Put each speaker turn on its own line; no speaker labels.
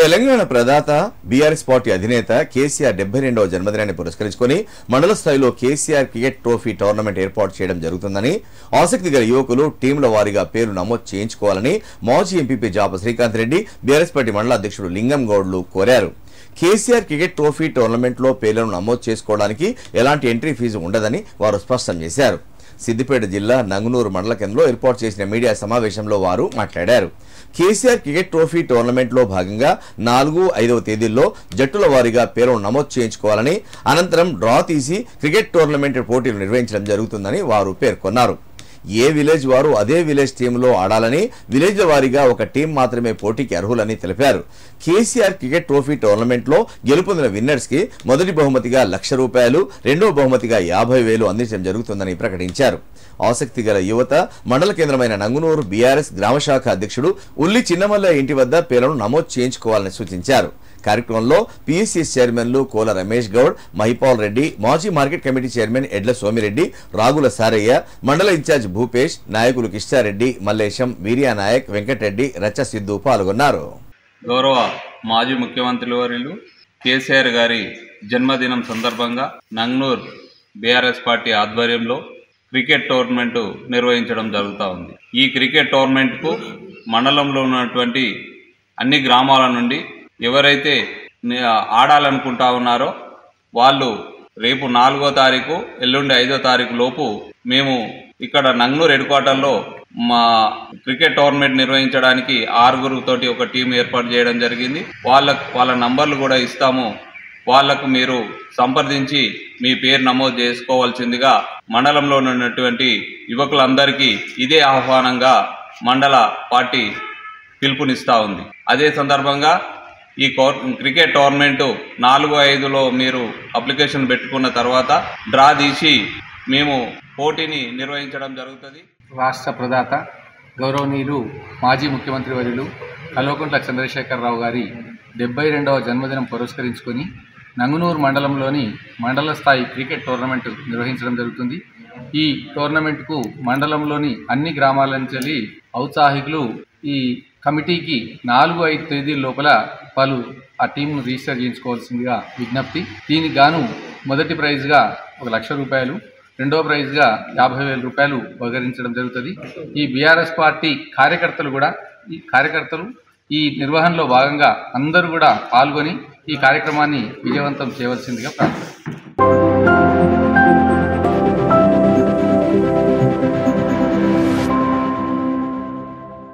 తెలంగాణ ప్రదాత BRS party అధినేత కేసీఆర్ 72వ జన్మదినాన్ని పురస్కరించుకొని మండల స్థాయిలో కేసీఆర్ క్రికెట్ ట్రోఫీ టోర్నమెంట్ ఏర్పాటు చేయడం జరుగుతుందని, ఆసక్తి గల యువకులు టీంల వారీగా పేరు నమోదు చేయించుకోవాలని మాజీ ఎంపీపీ జాప శ్రీకాంత్ రెడ్డి, బీఆర్ఎస్ పార్టీ మండల అధ్యక్షుడు లింగం గౌడ్లు కోరారు. కేసీఆర్ క్రికెట్ ట్రోఫీ టోర్నమెంట్ లో పేర్లను నమోదు చేసుకోవడానికి ఎలాంటి ఎంట్రీ ఫీజు ఉండదని వారు స్పష్టం చేశారు. సిద్దిపేట జిల్లా నంగునూరు మండల కేంద్రంలో ఏర్పాటు చేసిన మీడియా సమావేశంలో వారు మాట్లాడారు. కేసీఆర్ క్రికెట్ ట్రోఫీ టోర్నమెంట్ లో భాగంగా 4, 5వ తేదీల్లో జట్టుల వారీగా పేర్లను నమోదు చేయించుకోవాలని, అనంతరం డ్రా తీసి క్రికెట్ టోర్నమెంట్ పోటీలు నిర్వహించడం జరుగుతుందని వారు పేర్కొన్నారు. ఏ విలేజ్ వారు అదే విలేజ్ టీంలో ఆడాలని, విలేజ్ల వారీగా ఒక టీం మాత్రమే పోటీకి అర్హులని తెలిపారు. కేసీఆర్ క్రికెట్ ట్రోఫీ టోర్నమెంట్ లో గెలుపొందిన విన్నర్స్ కి మొదటి బహుమతిగా ₹1,00,000, రెండవ బహుమతిగా 50,000 అందించడం జరుగుతుందని ప్రకటించారు. ఆసక్తి గల యువత మండల కేంద్రమైన నంగునూరు బీఆర్ఎస్ గ్రామశాఖ అధ్యక్షుడు ఉల్లి చిన్నమల్ల ఇంటి వద్ద పేర్లను నమోదు చేయించుకోవాలని సూచించారు. కార్యక్రమంలో పీఎస్సీఎస్ చైర్మన్లు కోల రమేష్ గౌడ్, మహిపాల్ రెడ్డి, మాజీ మార్కెట్ కమిటీ చైర్మన్ ఎడ్ల సోమిరెడ్డి, రాగుల సారయ్య, మండల ఇన్ఛార్జ్ భూపేష్, నాయకులు కిష్టారెడ్డి, మల్లేశం, వీర్యా నాయక్, వెంకటరెడ్డి, రచ్చ సిద్ధు పాల్గొన్నారు.
గౌరవ మాజీ ముఖ్యమంత్రి వర్యులు కేసీఆర్ గారి జన్మదినం సందర్భంగా నంగనూర్ బీఆర్ఎస్ పార్టీ ఆధ్వర్యంలో క్రికెట్ టోర్నమెంట్ నిర్వహించడం జరుగుతూ ఉంది. ఈ క్రికెట్ టోర్నమెంట్కు మండలంలో ఉన్నటువంటి అన్ని గ్రామాల నుండి ఎవరైతే ఆడాలనుకుంటా ఉన్నారో వాళ్ళు రేపు 4వ తారీఖు, ఎల్లుండి 5వ తారీఖు లోపు మేము ఇక్కడ నంగనూరు హెడ్ క్వార్టర్లో మా క్రికెట్ టోర్నమెంట్ నిర్వహించడానికి 6 తోటి ఒక టీం ఏర్పాటు చేయడం జరిగింది. వాళ్ళ నంబర్లు కూడా ఇస్తాము. వాళ్లకు మీరు సంప్రదించి మీ పేరు నమోదు చేసుకోవాల్సిందిగా మండలంలో ఉన్నటువంటి యువకులందరికీ ఇదే ఆహ్వానంగా మండల పార్టీ పిలుపునిస్తా ఉంది. అదే సందర్భంగా ఈ క్రికెట్ టోర్నమెంటు 4, 5లో మీరు అప్లికేషన్ పెట్టుకున్న తర్వాత డ్రా తీసి మేము పోటీని నిర్వహించడం జరుగుతుంది.
రాష్ట్ర ప్రదాత గౌరవనీయులు మాజీ ముఖ్యమంత్రి వర్యులు కల్వకుంట్ల చంద్రశేఖరరావు గారి 72వ జన్మదినం పురస్కరించుకొని నంగునూరు మండలంలోని మండల స్థాయి క్రికెట్ టోర్నమెంట్ నిర్వహించడం జరుగుతుంది. ఈ టోర్నమెంట్కు మండలంలోని అన్ని గ్రామాల నుంచి ఔత్సాహికులు ఈ కమిటీకి 4, 5 తేదీల లోపల వాళ్ళు ఆ టీంను రిజిస్టర్ చేయించుకోవాల్సిందిగా విజ్ఞప్తి. దీనికి గాను మొదటి ప్రైజ్గా ₹1,00,000, రెండవ ప్రైజ్గా ₹50,000 బహుకరించడం జరుగుతుంది. ఈ బీఆర్ఎస్ పార్టీ కార్యకర్తలు ఈ నిర్వహణలో భాగంగా అందరూ కూడా పాల్గొని ఈ కార్యక్రమాన్ని విజయవంతం చేయవలసిందిగా ప్రార్థిస్తున్నాను.